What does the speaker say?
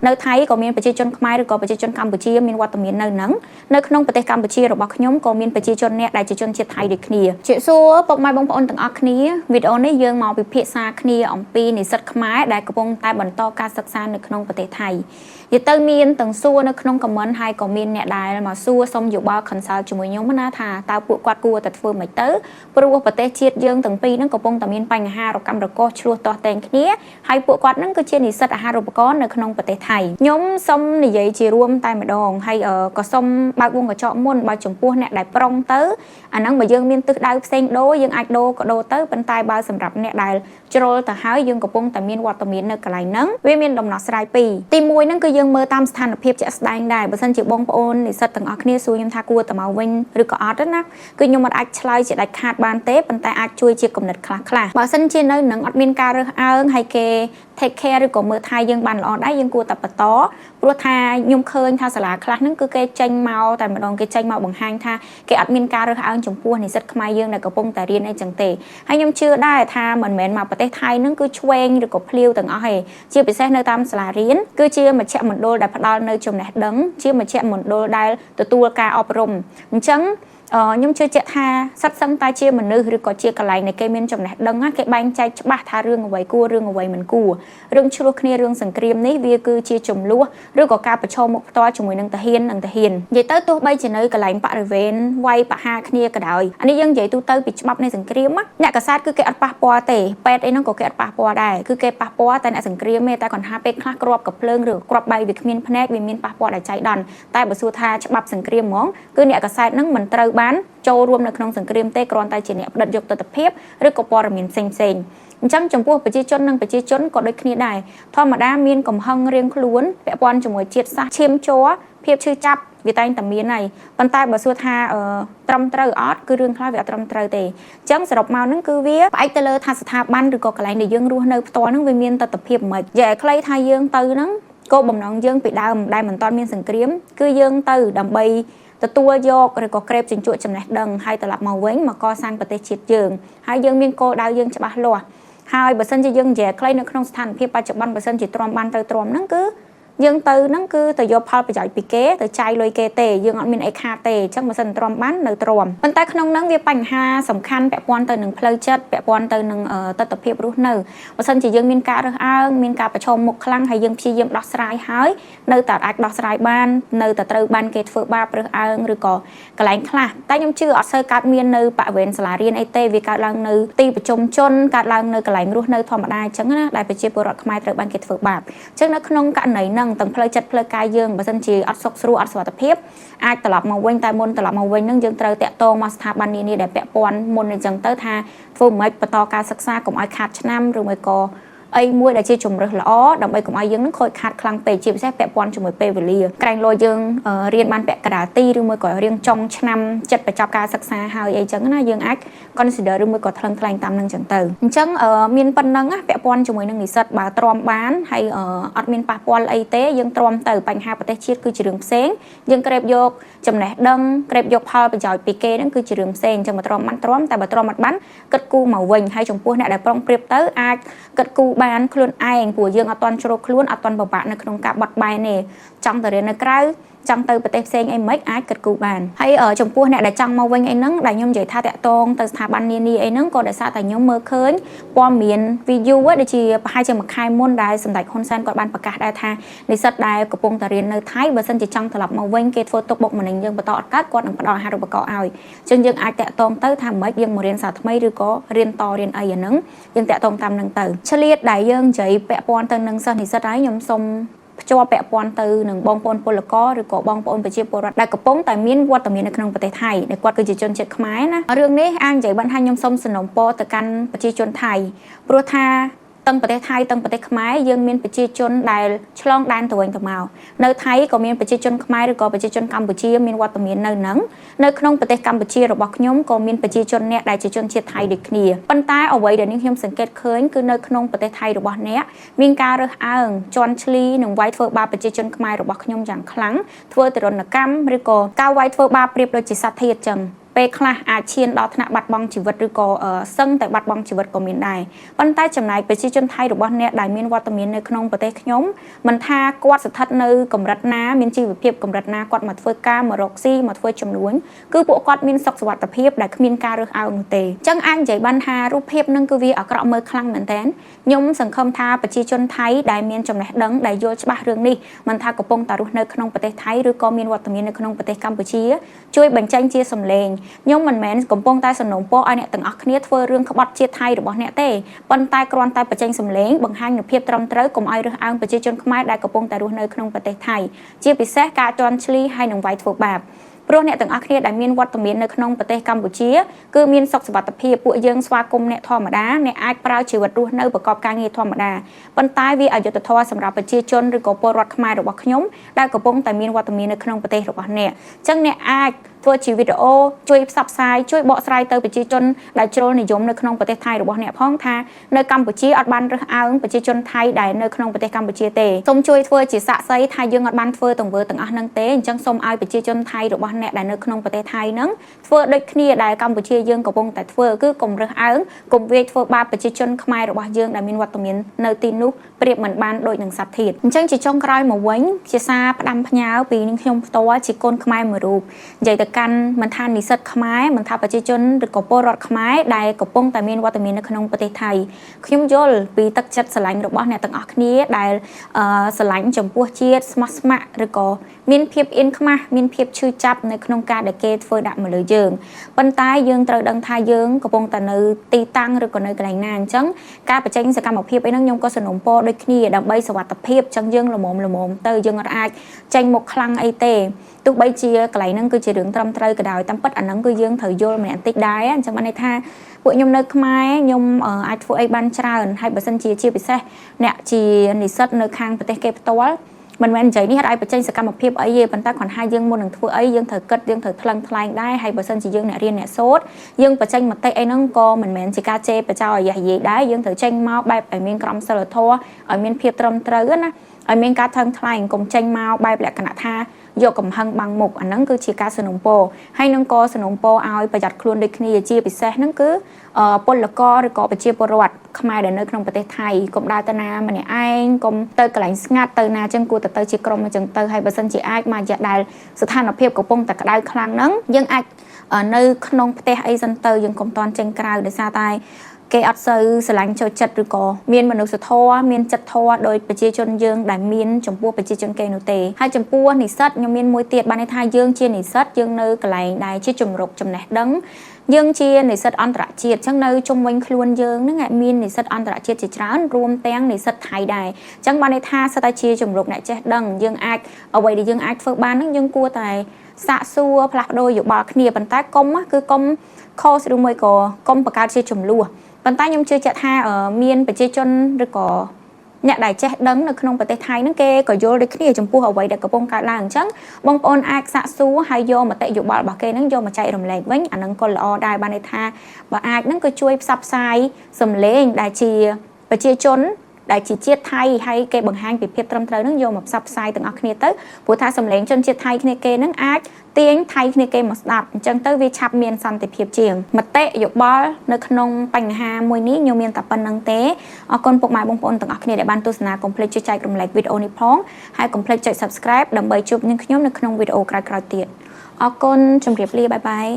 នៅថៃក៏មានប្រជាជនខ្មែរឬក៏ប្រជាជនកម្ពុជាមានវត្តមាននៅហ្នឹងនៅក្នុងប្រទេសកម្ពុជារបស់ខ្ញុំក៏មានប្រជាជនអ្នកដែលជាជនជាតិថៃដូចគ្នាជាសួរពុកម៉ែបងប្អូនទាំងអស់គ្នាវីដេអូនេះយើងមកពិភាក្សាគ្នាអំពីនិស្សិតខ្មែរដែលកំពុងតែបន្តការសិក្សានៅក្នុងប្រទេសថៃនិយាយទៅមានទាំងសួរនៅក្នុង comment ហើយក៏មានអ្នកដែលមកសួរសុំយោបល់ consult ជាមួយខ្ញុំណាថាតើពួកគាត់គួរតែធ្វើម៉េចទៅព្រោះប្រទេសជាតិយើងទាំងពីរហ្នឹងកំពុងតែមានបញ្ហារកម្មរកោសឆ្លោះទាស់តែងគ្នាហើយពួកគាត់ហ្នឹងគឺជានិស្សិតអាហារូបករណ៍នៅក្នុងប្រទេសថៃខ្ញុំសូមនិយាយជារួមតែម្ដងហើយក៏សូមបើកវងកញ្ចក់មុនបើចំពោះអ្នកដែលប្រុងទៅអាហ្នឹងបើយើងមានទិសដៅផ្សេងដូរយើងអាចដូរក៏ដូរទៅប៉ុន្តែបើសម្រាប់អ្នកដែលជ្រុលទៅហើយយើងកំពុងតែមានវត្តមាននៅកន្លែងហ្នឹងវាមានដំណោះស្រាយពីរទី1ហ្នឹងគឺយើងមើលតាមស្ថានភាពជាក់ស្ដែងដែរបើសិនជាបងប្អូននិស្សិតទាំងអស់គ្នាសួរខ្ញុំថាគួរទៅមកវិញឬក៏អត់ណាគឺខ្ញុំមិនអាចឆ្លើយជាដាច់ខាតបានទេប៉ុន្តែអាចជួយជាគំនិតខ្លះៗបើសិនជានៅនឹងអត់មានការរើសអើងហើយគេ take care ឬក៏មើលថែយើងបានល្អដែរយើងគួរតែបន្តព្រោះថាខ្ញុំឃើញថាសាលាខ្លះហ្នឹងគឺគេចេញមកតែម្ដងគេចេញមកបង្ហាញថាគេអត់មានការរើសអើងចំពោះនិស្សិតខ្មែរយើងដែលកំពុងតែរៀនអីចឹងទេហើយខ្ញុំជឿដែរថាមិនមែនមកប្រទេសថៃហ្នឹងគឺឆ្វេងឬក៏ភ្លាវទាំងអស់ទេជាពិសេសនៅតាមសាលារៀនគឺជាមជ្ឈមណ្ឌលដែលផ្ដល់នៅចំណេះដឹងជាមជ្ឈមណ្ឌលដែលទទួលការអប់រំអញ្ចឹងខ្ញុំជឿជាក់ថាសិតសឹងតែជាមនុស្សឬក៏ជាកន្លែងនៃគេមានចំណេះដឹងគេបែងចែកច្បាស់ថារឿងអ្វីគួររឿងអ្វីមិនគួររឿងឆ្លោះគ្នារឿងសង្គ្រាមនេះវាគឺជាចំនួនឬក៏ការប្រឈមមុខផ្ទាល់ជាមួយនឹងទាហាននិងទាហាននិយាយទៅទោះបីជានៅកន្លែងបរិវេណវាយបហាគ្នាក៏ដោយអានេះយើងនិយាយទូទៅពីច្បាប់នៃសង្គ្រាមអ្នកកសែតគឺគេអត់ប៉ះពាល់ទេពេទ្យអីហ្នឹងក៏គេអត់ប៉ះពាល់ដែរគឺគេប៉ះពាល់តែអ្នកសង្គ្រាមទេតែគាត់ថាពេលខ្លះគ្រាប់កាភ្លើងឬគ្រាប់បាយវាគ្មានភ្នែកវាមានប៉ះពាល់ដល់ចៃដន្យតែបើសួរថាច្បាប់សង្គ្រាមហ្មងគឺអ្នកកសែតហ្នឹងមិនត្រូវបានចូលរួមនៅក្នុងសង្គ្រាមទេគ្រាន់តែជាអ្នកផ្ដិតយកទស្សនវិជ្ជាឬក៏ព័ត៌មានផ្សេងៗអញ្ចឹងចំពោះប្រជាជននិងប្រជាជនក៏ដូចគ្នាដែរធម្មតាមានកំហឹងរៀងខ្លួនពាក់ព័ន្ធជាមួយជាតិសាសន៍ឈាមជ័រភាពឈឺចាប់វាតែងតែមានហើយប៉ុន្តែបើសួរថាត្រឹមត្រូវអត់គឺរឿងខ្លះវាអត់ត្រឹមត្រូវទេអញ្ចឹងសរុបមកហ្នឹងគឺវាផ្អែកទៅលើថាស្ថាប័នឬក៏កន្លែងដែលយើងរស់នៅផ្ទាល់ហ្នឹងវាមានទស្សនវិជ្ជាមិននិយាយឲ្យខ្លីថាយើងទៅហ្នឹងគោលបំណងយើងពីដើមដែលមិនទាន់មានសង្គ្រាមគឺយើងទៅដើម្បីទទួលយកឬក៏ក្រេបជញ្ជក់ចំណេះដឹងហើយត្រឡប់មកវិញមកកសាងប្រទេសជាតិយើងហើយយើងមានគោលដៅយើងច្បាស់លាស់ហើយបើសិនជាយើងនិយាយខ្លីនៅក្នុងស្ថានភាពបច្ចុប្បន្នបើសិនជាទ្រាំបានទៅទ្រាំហ្នឹងគឺយើងទៅហ្នឹងគឺទៅយកផលប្រយោជន៍ពីគេទៅចាយលុយគេទេយើងអត់មានអីខាតទេអញ្ចឹងបើសិនទ្រាំបាននៅទ្រាំប៉ុន្តែក្នុងហ្នឹងវាបញ្ហាសំខាន់ពាក់ព័ន្ធទៅនឹងផ្លូវចិត្តពាក់ព័ន្ធទៅនឹងទស្សនវិជ្ជារស់នៅបើសិនជាយើងមានការរើសអើងមានការប្រឈមមុខខ្លាំងហើយយើងព្យាយាមដោះស្រាយហើយនៅតែអាចដោះស្រាយបាននៅតែត្រូវបានគេធ្វើបាបរើសអើងឬក៏កន្លែងខ្លះតែខ្ញុំជឿអត់សូវកើតមាននៅបរិវេណសាលារៀនអីទេវាកើតឡើងនៅទីប្រជុំជនកើតឡើងនៅកន្លែងរស់នៅធម្មតាអញ្ចឹងណាដែលប្រជាពលរដ្ឋខ្មែរត្រូវបានគេធ្វើបាបអញ្ចឹងនៅក្នុងករណីហ្នឹងទាំងផ្លូវចិត្តផ្លូវកាយយើងបើសិនជាអត់សុខស្រួលអត់សុខភាពអាចត្រឡប់មកវិញតែមុនត្រឡប់មកវិញហ្នឹងយើងត្រូវតាក់ទងមកស្ថាប័ននានាដែលពាក់ព័ន្ធមុនអញ្ចឹងទៅថាធ្វើមិនបន្តការសិក្សាកុំឲ្យខាតឆ្នាំឬមួយក៏អីមួយដែលជាជំរើសល្អដើម្បីកុំឲ្យយើងនឹងខូចខាតខ្លាំងពេកជាពិសេសពាក់ព័ន្ធជាមួយពេលវេលាក្រែងលោយើងរៀនបានពាក់កណ្ដាលទីឬមួយក៏រៀងចុងឆ្នាំចិត្តបញ្ចប់ការសិក្សាហើយអីចឹងណាយើងអាច consider ឬមួយក៏ថ្លឹងថ្លែងតាមនឹងចឹងទៅអញ្ចឹងមានប៉ុណ្ណឹងពាក់ព័ន្ធជាមួយនឹងនិស្សិតបើទ្រាំបានហើយអត់មានប៉ះពាល់អីទេយើងទ្រាំទៅបញ្ហាប្រទេសជាតិគឺជារឿងផ្សេងយើងក្រេបយកចំណេះដឹងក្រេបយកផលប្រយោជន៍ពីគេហ្នឹងគឺជារឿងផ្សេងអញ្ចឹងបើទ្រាំបានទ្រាំតែបើទ្រាំអត់បានគិតគូរមកវិញហើយចំពោះអ្នកដែលប្រុងប្រៀបទៅអាចគិតគូរបានខ្លួនឯងព្រោះយើងអត់ទាន់ជ្រោកខ្លួនអត់ទាន់ពិបាកនៅក្នុងការបត់បែនទេចង់ទៅរៀននៅក្រៅចង់ទៅប្រទេសផ្សេងអីមិនអាចគិតគូរបានហើយចំពោះអ្នកដែលចង់មកវិញអីហ្នឹងដែលខ្ញុំនិយាយថាតាក់ទងទៅស្ថាប័ននានាអីហ្នឹងក៏ដោយសារតែខ្ញុំមើលឃើញព័ត៌មាន video ដូចជាប្រហែលជាមួយខែមុនដែលសម្ដេចហ៊ុនសែនគាត់បានប្រកាសដែរថានិស្សិតដែលកំពុងតែរៀននៅថៃបើសិនជាចង់ត្រឡប់មកវិញគេធ្វើទុកបុកម្នេញយើងបន្តអត់កើតគាត់នឹងផ្ដល់អាហារូបករណ៍ឲ្យអញ្ចឹងយើងអាចតាក់ទងទៅថាមិនយើងមករៀនសាថ្មីឬក៏រៀនតរៀនអីអាហ្នឹងយើងតាក់ទងតាមហ្នឹងទៅឆ្លៀតដែលយើងនិយាយពាក់ព័ន្ធទៅនឹងសិស្សនិស្សិតហើយខ្ញុំសូមភ្ជាប់ពាក់ព័ន្ធទៅនឹងបងប្អូនពលករឬក៏បងប្អូនប្រជាពលរដ្ឋដែលកំពុងតែមានវត្តមាននៅក្នុងប្រទេសថៃដែលគាត់គឺជាជនជាតិខ្មែរណារឿងនេះអាចនិយាយបានថាខ្ញុំសូមសនំពរទៅកាន់ប្រជាជនថៃព្រោះថាទាំងប្រទេសថៃទាំងប្រទេសខ្មែរយើងមានប្រជាជនដែលឆ្លងដែនទៅវិញទៅមកនៅថៃក៏មានប្រជាជនខ្មែរឬក៏ប្រជាជនកម្ពុជាមានវត្តមាននៅហ្នឹងនៅក្នុងប្រទេសកម្ពុជារបស់ខ្ញុំក៏មានប្រជាជនអ្នកដែលជាជនជាតិថៃដូចគ្នាប៉ុន្តែអ្វីដែលខ្ញុំសង្កេតឃើញគឺនៅក្នុងប្រទេសថៃរបស់អ្នកមានការរើសអើងជន់ឈ្លីនិងវាយធ្វើបាបប្រជាជនខ្មែររបស់ខ្ញុំយ៉ាងខ្លាំងធ្វើទរណកម្មឬក៏ការវាយធ្វើបាបប្រៀបដូចជាសត្វធាតុចឹង ពេលខ្លះអាចឈានដល់ថ្នាក់បាត់បង់ជីវិតឬក៏សឹងតែបាត់បង់ជីវិតក៏មានដែរប៉ុន្តែចំណែកប្រជាជនថៃរបស់អ្នកដែលមានវត្តមាននៅក្នុងប្រទេសខ្ញុំមិនថាគាត់ស្ថិតនៅកម្រិតណាមានជីវភាពកម្រិតណាគាត់មកធ្វើការមករកស៊ីមកធ្វើចំនួនគឺពួកគាត់មានសុខសុវត្ថិភាពដែលគ្មានការរើសអើងនោះទេអញ្ចឹងអាចនិយាយបានថារូបភាពនឹងគឺវាអាក្រក់មើលខ្លាំងមែនទែនខ្ញុំសង្ឃឹមថាប្រជាជនថៃដែលមានចំណេះដឹងដែលយល់ច្បាស់រឿងនេះមិនថាកំពុងតែរស់នៅក្នុងប្រទេសថៃឬក៏មានវត្តមាននៅក្នុងប្រទេសកម្ពុជាជួយបញ្ចេញជាសម្លេងខ្ញុំមិនមែនកំពុងតែសំណូមពរឲ្យអ្នកទាំងអស់គ្នាធ្វើរឿងក្បត់ជាតិថៃរបស់អ្នកទេប៉ុន្តែគ្រាន់តែបញ្ចេញសម្លេងបង្ហាញនូវភាពត្រឹមត្រូវកុំឲ្យរើសអើងប្រជាជនខ្មែរដែលកំពុងតែរស់នៅក្នុងប្រទេសថៃជាពិសេសការជន់ឈ្លីហើយនឹងវាយធ្វើបាបព្រោះអ្នកទាំងអស់គ្នាដែលមានវត្តមាននៅក្នុងប្រទេសកម្ពុជាគឺមានសុខសុវត្ថិភាពពួកយើងស្វាគមន៍អ្នកធម្មតាអ្នកអាចប្រើជីវិតរស់នៅប្រកបការងារធម្មតាប៉ុន្តែវាអយុត្តិធម៌សម្រាប់ប្រជាជនឬក៏ពលរដ្ឋខ្មែររបស់ខ្ញុំដែលកំពុងតែមានវត្តមាននៅក្នុងប្រទេសរបស់អ្នកអញ្ចឹងអ្នកអាចធ្វើជាវីដេអូជួយផ្សព្វផ្សាយជួយបកស្រាយទៅប្រជាជនដែលជ្រុលនិយមនៅក្នុងប្រទេសថៃរបស់អ្នកផងថានៅកម្ពុជាអត់បានរើសអើងប្រជាជនថៃដែលនៅក្នុងប្រទេសកម្ពុជាទេសូមជួយធ្វើជាសាក្សីថាយើងអត់បានធ្វើទង្វើទាំងអស់ហ្នឹងទេអញ្ចឹងសូមឲ្យប្រជាជនថៃរបស់អ្នកដែលនៅក្នុងប្រទេសថៃហ្នឹងធ្វើដូចគ្នាដែលកម្ពុជាយើងកំពុងតែធ្វើគឺកុំរើសអើងកុំវាយធ្វើបាបប្រជាជនខ្មែររបស់យើងដែលមានវត្តមាននៅទីនោះប្រៀបមិនបានដូចនឹងសត្វធាតុអញ្ចឹងជាចុងក្រោយមកវិញជាសារផ្ដាំផ្ញើពីនាងខ្ញុំផ្ទាល់ជាកូនខ្មែរមួយរូបនិយាយទៅកាន់មិនថានិស្សិតខ្មែរមិនថាប្រជាជនឬក៏ពលរដ្ឋខ្មែរដែលកំពុងតែមានវត្តមាននៅក្នុងប្រទេសថៃខ្ញុំយល់ពីទឹកចិត្តស្រឡាញ់របស់អ្នកទាំងអស់គ្នាដែលស្រឡាញ់ចំពោះជាតិស្មោះស្ម័គ្រឬក៏មានភាពអៀនខ្មាស់មានភាពឈឺចាប់នៅក្នុងការដែលគេធ្វើដាក់មកលើយើងប៉ុន្តែយើងត្រូវដឹងថាយើងកំពុងតែនៅទីតាំងឬក៏នៅកន្លែងណាអញ្ចឹងការបញ្ចេញសកម្មភាពអីហ្នឹងខ្ញុំក៏សនុំពរដូចគ្នាដើម្បីសុវត្ថិភាពអញ្ចឹងយើងល្មមទៅយើងអាចចេញមុខខ្លាំងអីទេទោះបីជាកន្លែងហ្នឹងគឺជារឿងត្រឹមត្រូវក៏ដោយតាមពិតអាហ្នឹងគឺយើងត្រូវយល់ម្នាក់តិចដែរអញ្ចឹងបានន័យថាពួកខ្ញុំនៅខ្មែរខ្ញុំអាចធ្វើអីបានច្រើនហើយបើសិនជាពិសេសអ្នកជានិស្សិតនៅខាងប្រទេសគេផ្ទាល់មិនមែននិយាយនេះអត់ឲ្យបញ្ចេញសកម្មភាពអីទេប៉ុន្តែគ្រាន់តែយើងមុននឹងធ្វើអីយើងត្រូវគិតយើងត្រូវថ្លឹងថ្លែងដែរហើយបើសិនជាយើងអ្នករៀនអ្នកសូត្រយើងបញ្ចេញមតិអីហ្នឹងក៏មិនមែនជាការជេរបចោអាយ៉ាយាយដែរយើងត្រូវចេញមកបែបឲ្យមានក្រមសីលធម៌ឲ្យមានភាពត្រឹមត្រូវណាឲ្យមានការថ្លឹងថ្លែងកុំចេញមកបែបលក្ខណៈថាយកកំហឹងបាំងមុខអាហ្នឹងគឺជាការសនុំពរហើយនឹងក៏សនុំពរឲ្យប្រយ័ត្នខ្លួនដូចគ្នាជាពិសេសហ្នឹងគឺពលករឬក៏ប្រជាពលរដ្ឋខ្មែរដែលនៅក្នុងប្រទេសថៃកុំដើរទៅណាម្នាក់ឯងកុំទៅកន្លែងស្ងាត់ទៅណាចឹងគួរទៅជាក្រុមអញ្ចឹងទៅហើយបើសិនជាអាចមករយៈដែលស្ថានភាពកំពុងតែក្តៅខ្លាំងហ្នឹងយើងអាចនៅក្នុងផ្ទះអីសិនទៅយើងកុំតន់ចេញក្រៅដោយសារតែគេអត់សូវស្រឡាញ់ចូលចិត្តឬក៏មានមនុស្សធម៌មានចិត្តធម៌ដោយប្រជាជនយើងដែលមានចំពោះប្រជាជនគេនោះទេហើយចំពោះនិស្សិតខ្ញុំមានមួយទៀតបានន័យថាយើងជានិស្សិតយើងនៅកន្លែងដែលជាជំរកចំណេះដឹងយើងជានិស្សិតអន្តរជាតិអញ្ចឹងនៅជុំវិញខ្លួនយើងហ្នឹងមាននិស្សិតអន្តរជាតិជាច្រើនរួមទាំងនិស្សិតថៃដែរអញ្ចឹងបានន័យថាសិតតែជាជំរកអ្នកចេះដឹងយើងអាចអ្វីដែលយើងអាចធ្វើបានហ្នឹងយើងគួរតែសាកសួរផ្លាស់ប្ដូរយោបល់គ្នាប៉ុន្តែកុំគឺកុំខុសឬមួយក៏កុំបង្កើតជាចំនួនប៉ុន្តែខ្ញុំជឿជាក់ថាមានប្រជាជនឬក៏អ្នកដែលចេះដឹងនៅក្នុងប្រទេសថៃហ្នឹងគេក៏យល់ដូចគ្នាចំពោះអ្វីដែលកំពុងកើតឡើងអញ្ចឹងបងប្អូនអាចសាកសួរហើយយកមតិយោបល់របស់គេហ្នឹងយកមកចែករំលែកវិញអាហ្នឹងក៏ល្អដែរបានន័យថាបើអាចហ្នឹងក៏ជួយផ្សព្វផ្សាយសម្លេងដែលជាប្រជាជនដែលជាជាតិថៃហើយគេបង្ហាញពីភាពត្រឹមត្រូវហ្នឹងយកមកផ្សព្វផ្សាយទាំងអស់គ្នាទៅព្រោះថាសម្លេងជនជាតិថៃគ្នាគេហ្នឹងអាចទាញថៃគ្នាគេមកស្ដាប់អញ្ចឹងទៅវាឆាប់មានសន្តិភាពជាងមតិយោបល់នៅក្នុងបញ្ហាមួយនេះខ្ញុំមានតែប៉ុណ្្នឹងទេអរគុណពុកម៉ែបងប្អូនទាំងអស់គ្នាដែលបានទស្សនាកុំភ្លេចជួយចែករំលែកវីដេអូនេះផងហើយកុំភ្លេចចុច Subscribe ដើម្បីជួបនឹងខ្ញុំនៅក្នុងវីដេអូក្រោយៗទៀតអរគុណជម្រាបលាបាយបាយ